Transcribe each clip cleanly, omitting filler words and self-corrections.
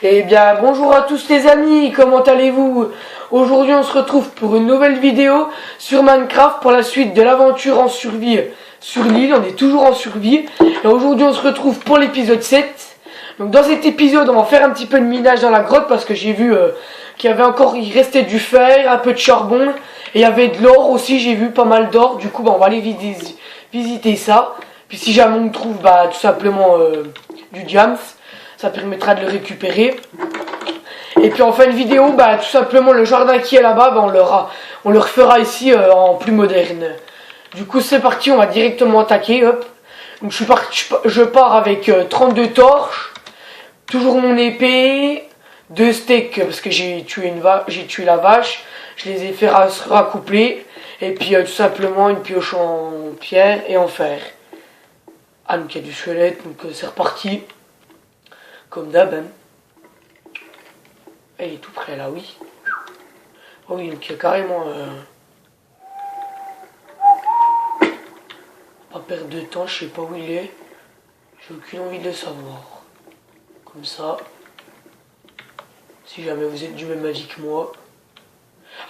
Eh bien, bonjour à tous les amis, comment allez-vous? Aujourd'hui, on se retrouve pour une nouvelle vidéo sur Minecraft pour la suite de l'aventure en survie sur l'île. On est toujours en survie. Et aujourd'hui, on se retrouve pour l'épisode 7. Donc, dans cet épisode, on va faire un petit peu de minage dans la grotte parce que j'ai vu qu'il y avait encore, il restait du fer, un peu de charbon. Et il y avait de l'or aussi, j'ai vu pas mal d'or. Du coup, on va aller visiter ça. Puis si jamais on trouve tout simplement du diams, ça permettra de le récupérer. Et puis en fin de vidéo, tout simplement le jardin qui est là-bas, on le refera ici en plus moderne. Du coup c'est parti, on va directement attaquer. Hop. Donc je pars avec 32 torches, toujours mon épée, 2 steaks parce que j'ai tué la vache, je les ai fait raccoupler. Et puis tout simplement une pioche en pierre et en fer. Ah donc il y a du squelette, donc c'est reparti. Comme d'hab. Hein. Il est tout près là, oui. Oh oui, donc il y a carrément... Pas perdre de temps, je sais pas où il est. J'ai aucune envie de le savoir. Comme ça. Si jamais vous êtes du même avis que moi.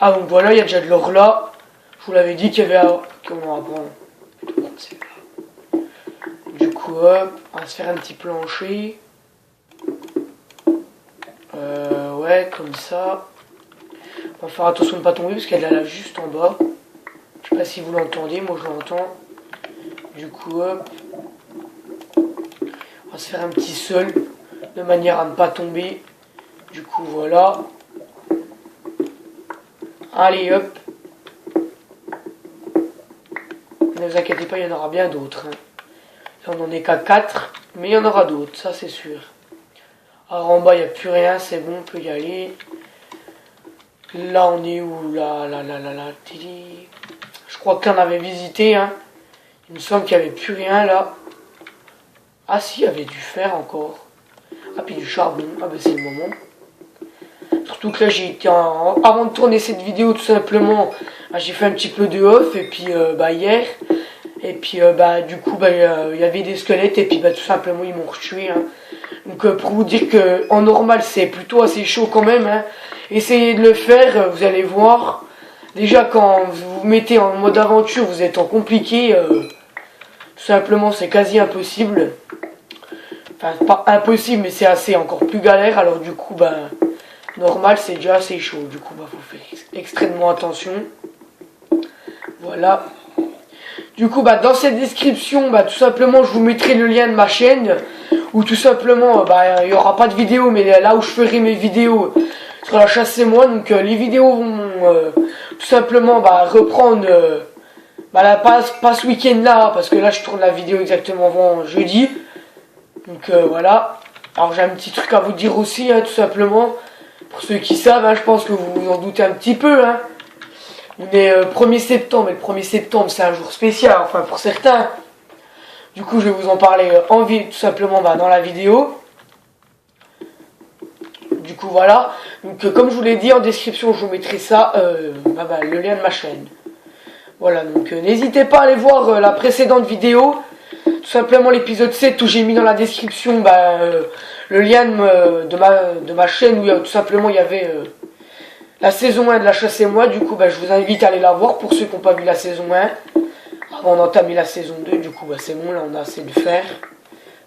Ah donc voilà, il y a déjà de l'or là. Je vous l'avais dit qu'il y avait... Comment apprendre? Du coup, hop, on va se faire un petit plancher. Ouais, comme ça. On va faire attention de ne pas tomber parce qu'il y a de la lave juste en bas. Je sais pas si vous l'entendez, moi je l'entends. Du coup, hop. On va se faire un petit sol de manière à ne pas tomber. Du coup, voilà. Allez, hop. Ne vous inquiétez pas, il y en aura bien d'autres. Hein. Là, on n'en est qu'à 4, mais il y en aura d'autres, ça c'est sûr. Alors en bas, il n'y a plus rien, c'est bon, on peut y aller. Là, on est où? Là. Je crois qu'on avait visité, hein. Il me semble qu'il n'y avait plus rien, là. Ah si, il y avait du fer encore. Ah, puis du charbon. Ah, ben c'est le moment. Surtout que là, j'ai été avant de tourner cette vidéo, tout simplement, j'ai fait un petit peu de off, et puis, hier. Et puis, du coup, il y avait des squelettes, et puis, tout simplement, ils m'ont retué, hein. Donc pour vous dire que en normal c'est plutôt assez chaud quand même, hein. Essayez de le faire, vous allez voir. Déjà quand vous vous mettez en mode aventure, vous êtes en compliqué, tout simplement c'est quasi impossible. Enfin pas impossible mais c'est assez encore plus galère, alors du coup normal c'est déjà assez chaud. Du coup faut faire extrêmement attention. Voilà. Du coup dans cette description tout simplement je vous mettrai le lien de ma chaîne. Ou tout simplement, il n'y aura pas de vidéo, mais là où je ferai mes vidéos sur la chasse et moi, donc les vidéos vont tout simplement reprendre pas ce week-end là, parce que là je tourne la vidéo exactement avant jeudi. Donc voilà. Alors j'ai un petit truc à vous dire aussi, hein, tout simplement. Pour ceux qui savent, hein, je pense que vous vous en doutez un petit peu. Hein. On est 1er septembre, et le 1er septembre c'est un jour spécial, enfin pour certains. Du coup, je vais vous en parler en ville, tout simplement, dans la vidéo. Du coup, voilà. Donc, comme je vous l'ai dit, en description, je vous mettrai ça, le lien de ma chaîne. Voilà, donc n'hésitez pas à aller voir la précédente vidéo. Tout simplement, l'épisode 7, où j'ai mis dans la description le lien de ma chaîne, où tout simplement, il y avait la saison 1 de la chasse et moi. Du coup, je vous invite à aller la voir pour ceux qui n'ont pas vu la saison 1. On a entamé la saison 2, du coup c'est bon, là on a assez de fer.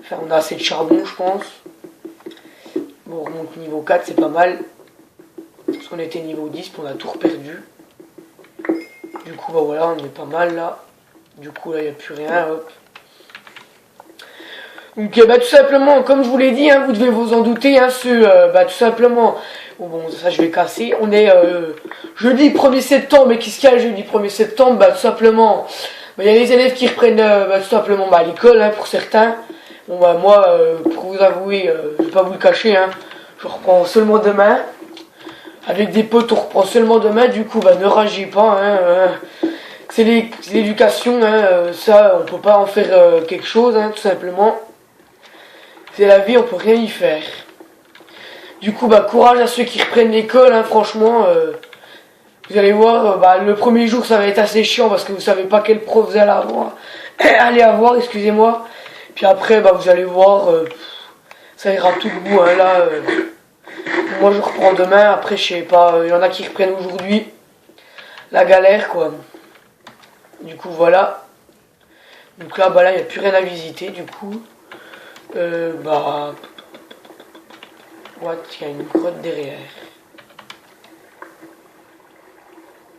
Enfin on a assez de charbon je pense. Bon on remonte niveau 4, c'est pas mal. Parce qu'on était niveau 10, puis on a tout reperdu. Du coup voilà, on est pas mal là. Du coup là il n'y a plus rien, hop. Donc tout simplement, comme je vous l'ai dit, hein, vous devez vous en douter, hein, tout simplement, bon ça je vais casser, on est jeudi 1er septembre, mais qu'est-ce qu'il y a le jeudi 1er septembre? Tout simplement, il y a les élèves qui reprennent tout simplement à l'école, hein, pour certains. Bon moi, pour vous avouer, je vais pas vous le cacher, hein, je reprends seulement demain. Avec des potes, on reprend seulement demain, du coup ne ragez pas, hein, c'est l'éducation, hein, ça on peut pas en faire quelque chose, hein, tout simplement. C'est la vie, on peut rien y faire. Du coup, courage à ceux qui reprennent l'école, hein, franchement. Vous allez voir, le premier jour, ça va être assez chiant parce que vous savez pas quel prof vous allez avoir, excusez-moi. Puis après, vous allez voir, ça ira tout debout, hein, là. Moi je reprends demain, après je sais pas, il y en a qui reprennent aujourd'hui. La galère quoi. Du coup voilà. Donc là, bah là, il n'y a plus rien à visiter du coup. Bah... What, il y a une grotte derrière.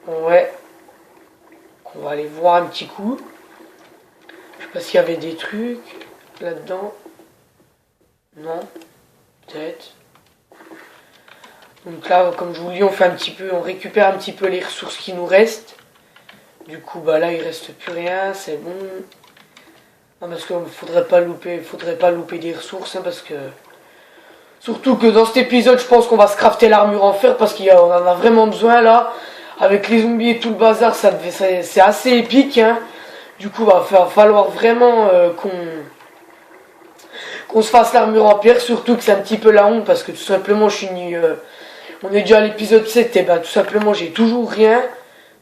Ouais. On va aller voir un petit coup. Je sais pas s'il y avait des trucs là-dedans. Non. Peut-être. Donc là, comme je vous dis, on fait un petit peu, on récupère un petit peu les ressources qui nous restent. Du coup, bah là, il reste plus rien, c'est bon. Non, parce qu'il faudrait pas louper des ressources, hein, parce que... Surtout que dans cet épisode, je pense qu'on va se crafter l'armure en fer, parce qu'on en a vraiment besoin, là. Avec les zombies et tout le bazar, c'est assez épique, hein. Du coup, va falloir vraiment qu'on se fasse l'armure en pierre, surtout que c'est un petit peu la honte, parce que tout simplement, je suis on est déjà à l'épisode 7, et ben tout simplement, j'ai toujours rien.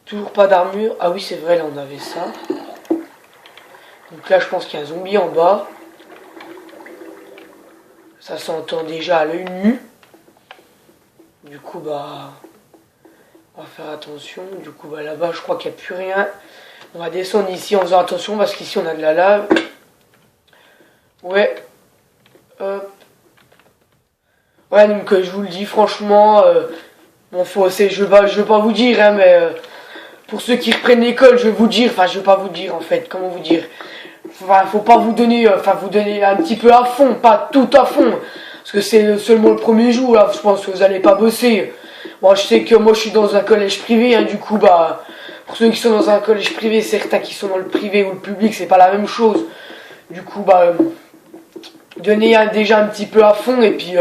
Toujours pas d'armure. Ah oui, c'est vrai, là, on avait ça. Donc là, je pense qu'il y a un zombie en bas. Ça s'entend déjà à l'œil nu. Du coup, bah... On va faire attention. Du coup, bah là-bas, je crois qu'il n'y a plus rien. On va descendre ici en faisant attention, parce qu'ici, on a de la lave. Ouais. Hop. Ouais, donc je vous le dis, franchement... Bon, je veux pas vous dire, hein, mais... pour ceux qui reprennent l'école, je vais vous dire... Enfin, je vais pas vous dire, en fait. Comment vous dire? Enfin, faut pas vous donner... vous donner un petit peu à fond, pas tout à fond. Parce que c'est seulement le premier jour, là. Je pense que vous allez pas bosser. Moi, je sais que moi, je suis dans un collège privé, hein, du coup, bah... Pour ceux qui sont dans un collège privé, certains qui sont dans le privé ou le public, c'est pas la même chose. Du coup, bah... donnez déjà un petit peu à fond, et puis...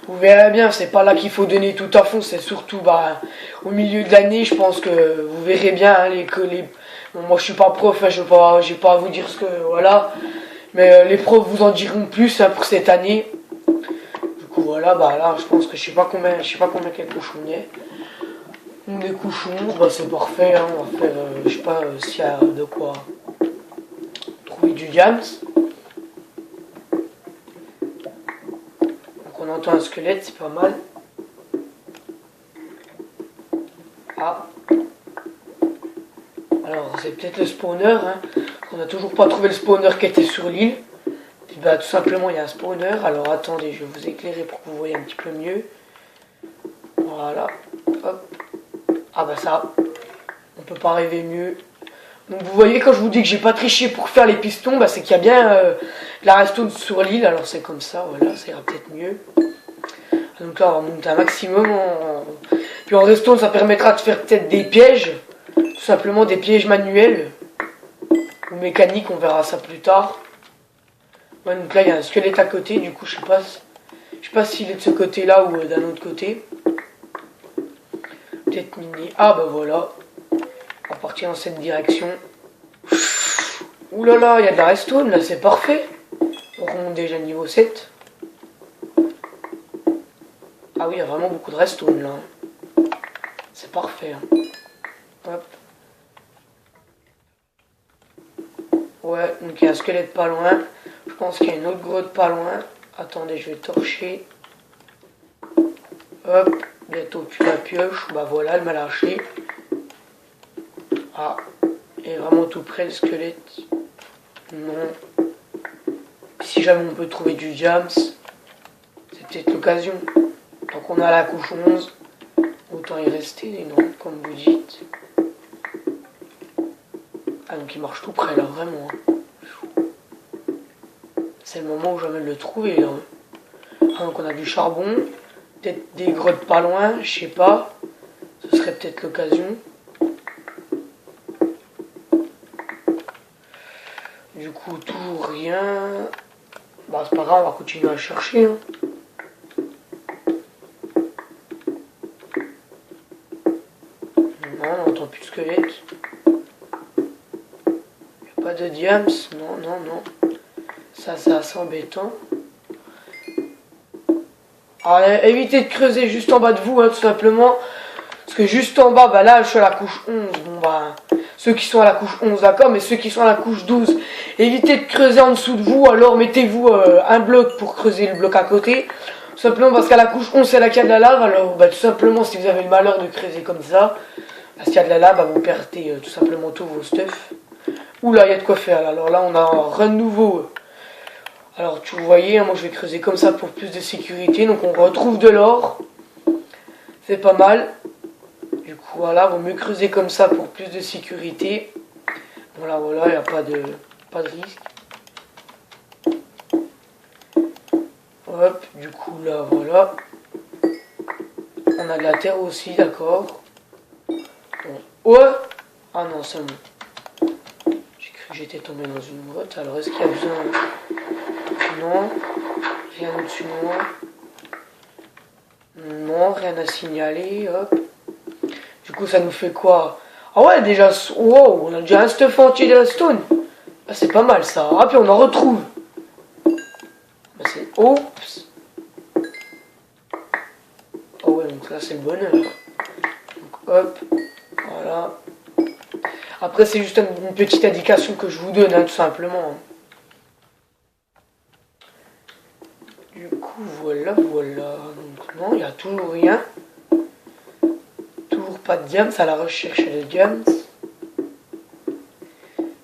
vous verrez bien, c'est pas là qu'il faut donner tout à fond, c'est surtout bah, au milieu de l'année, je pense que vous verrez bien hein, bon, moi je suis pas prof, hein, j'ai pas à vous dire ce que voilà, mais les profs vous en diront plus hein, pour cette année. Du coup voilà, bah là je pense que je sais pas combien quel cochon il y a. Des cochons, bah c'est parfait, hein, on va faire, je sais pas s'il y a de quoi trouver du jams. On entend un squelette, c'est pas mal. Ah. Alors, c'est peut-être le spawner. Hein. On n'a toujours pas trouvé le spawner qui était sur l'île. Puis bah, tout simplement, il y a un spawner. Alors, attendez, je vais vous éclairer pour que vous voyez un petit peu mieux. Voilà. Hop. Ah bah ça, on peut pas rêver mieux. Donc, vous voyez, quand je vous dis que j'ai pas triché pour faire les pistons, bah, c'est qu'il y a bien la redstone sur l'île. Alors, c'est comme ça, voilà, ça ira peut-être mieux. Donc là, on va monter un maximum. Puis en redstone, ça permettra de faire peut-être des pièges. Tout simplement des pièges manuels. Ou mécaniques, on verra ça plus tard. Ouais, donc là, il y a un squelette à côté. Du coup, je sais pas s'il est de ce côté-là ou d'un autre côté. Peut-être mini. Ah, bah voilà. On va partir dans cette direction. Ouh là là, il y a de la redstone, là, c'est parfait. On remonte déjà niveau 7. Ah oui, il y a vraiment beaucoup de redstone là. C'est parfait. Hein. Hop. Ouais, donc il y a un squelette pas loin. Je pense qu'il y a une autre grotte pas loin. Attendez, je vais torcher. Hop, bientôt plus la pioche. Bah voilà, elle m'a lâché. Ah, il est vraiment tout près le squelette. Non. Si jamais on peut trouver du jams, c'est peut-être l'occasion. Tant qu'on a la couche 11, autant y rester, non, comme vous dites. Ah, donc il marche tout près, là, vraiment. C'est le moment où je vais le trouver, là. Ah, donc on a du charbon, peut-être des grottes pas loin, je sais pas. Ce serait peut-être l'occasion. Du coup, toujours rien. Bah, c'est pas grave, on va continuer à chercher, hein. Non, on n'entend plus de squelette. Y a pas de diams, non. Ça, c'est assez embêtant. Alors, évitez de creuser juste en bas de vous, hein, tout simplement. Parce que juste en bas, bah là, je suis à la couche 11. Bon, bah, ceux qui sont à la couche 11, d'accord, mais ceux qui sont à la couche 12, évitez de creuser en dessous de vous. Alors, mettez-vous un bloc pour creuser le bloc à côté. Tout simplement parce qu'à la couche 11 c'est là qu'il y a de la lave. Alors bah, tout simplement si vous avez le malheur de creuser comme ça, parce qu'il y a de la lave, bah, vous perdez tout simplement tous vos stuff. Oula, il y a de quoi faire là. Alors là on a un run nouveau. Alors tu voyez, hein, moi je vais creuser comme ça pour plus de sécurité. Donc on retrouve de l'or. C'est pas mal. Du coup voilà, vaut mieux creuser comme ça pour plus de sécurité. Voilà, il n'y a pas de risque. Hop, du coup là voilà. On a de la terre aussi, d'accord. Bon. Ouais. Ah non, c'est bon. J'ai cru que j'étais tombé dans une grotte. Alors est-ce qu'il y a besoin... Non. Rien au-dessus de moi. Non, rien à signaler. Hop. Du coup ça nous fait quoi? Ah ouais, déjà... Wow, on a déjà un stuff entier de la stone. Ah, c'est pas mal ça. Ah puis on en retrouve. Bah, c'est... Oups. Oh ouais, donc là c'est le bonheur. Donc hop, voilà. Après c'est juste une petite indication que je vous donne, hein, tout simplement. Du coup voilà. Donc non, il n'y a toujours rien. Toujours pas de diams, à la recherche de diams.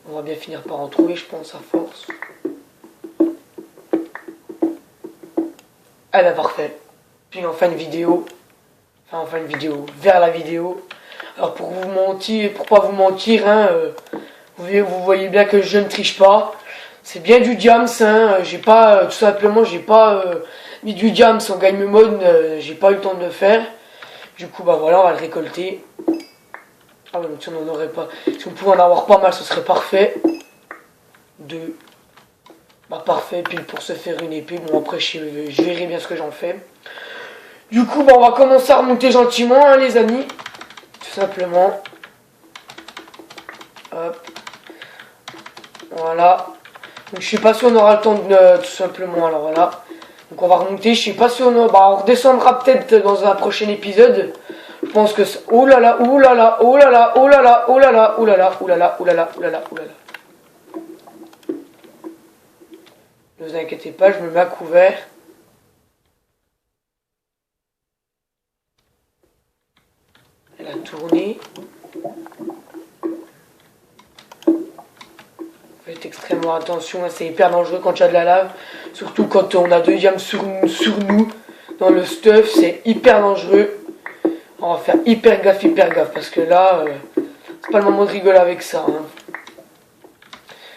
On va bien finir par en trouver, je pense, à force. Ah bah parfait. Puis enfin une vidéo. Enfin une vidéo. Vers la vidéo. Alors pour vous mentir, pour pas vous mentir, hein, vous voyez bien que je ne triche pas. C'est bien du diams, hein. J'ai pas, tout simplement, j'ai pas mis du diams en game mode. J'ai pas eu le temps de le faire. Du coup bah voilà, on va le récolter. Ah ouais, donc si on en aurait pas, si on pouvait en avoir pas mal, ce serait parfait. 2. Bah parfait, puis pour se faire une épée. Bon après je verrai bien ce que j'en fais. Du coup bah on va commencer à remonter gentiment, hein, les amis. Tout simplement. Hop. Voilà. Donc je sais pas si on aura le temps de tout simplement. Alors voilà. Donc on va remonter. Je sais pas si on redescendra peut-être dans un prochain épisode. Je pense que oh là là, oh là là, oh là là, oh là là, oh là là, oh là là, oh là là, oh là là, oh là là, oh là là. Ne vous inquiétez pas, je me mets à couvert. Elle a tourné. Faites extrêmement attention, c'est hyper dangereux quand il y a de la lave. Surtout quand on a 2 diams sur nous. Dans le stuff, c'est hyper dangereux. On va faire hyper gaffe, parce que là, c'est pas le moment de rigoler avec ça. Hein.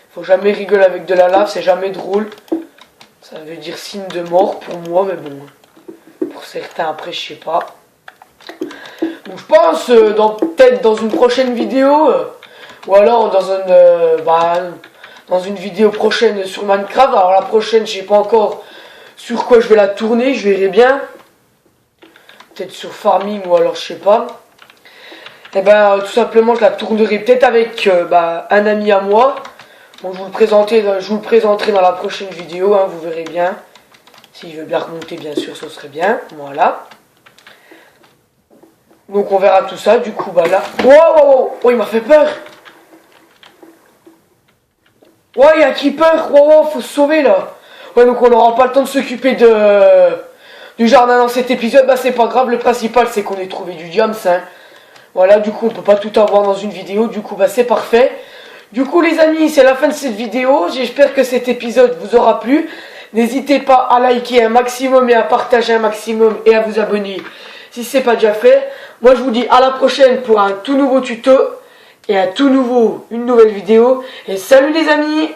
Faut jamais rigoler avec de la lave, c'est jamais drôle. Ça veut dire signe de mort pour moi, mais bon. Pour certains, après, je sais pas. Donc je pense, peut-être dans une prochaine vidéo, ou alors dans une vidéo prochaine sur Minecraft. Alors la prochaine, je sais pas encore sur quoi je vais la tourner, je verrai bien. Peut-être sur farming ou alors je sais pas. Et ben tout simplement je la tournerai peut-être avec un ami à moi. Bon, je vous le présenterai dans la prochaine vidéo, hein, vous verrez bien. S'il veut bien remonter, bien sûr, ce serait bien. Voilà. Donc on verra tout ça, du coup bah là. Wow, oh, il m'a fait peur. Ouais, il y a un creeper. Wow, faut se sauver là. Ouais, donc on n'aura pas le temps de s'occuper du jardin dans cet épisode. Bah c'est pas grave, le principal c'est qu'on ait trouvé du diams, hein. Voilà, du coup on peut pas tout avoir dans une vidéo, du coup bah c'est parfait. Du coup les amis, c'est la fin de cette vidéo. J'espère que cet épisode vous aura plu. N'hésitez pas à liker un maximum et à partager un maximum et à vous abonner si c'est pas déjà fait. Moi je vous dis à la prochaine pour un tout nouveau tuto et une nouvelle vidéo. Et salut les amis!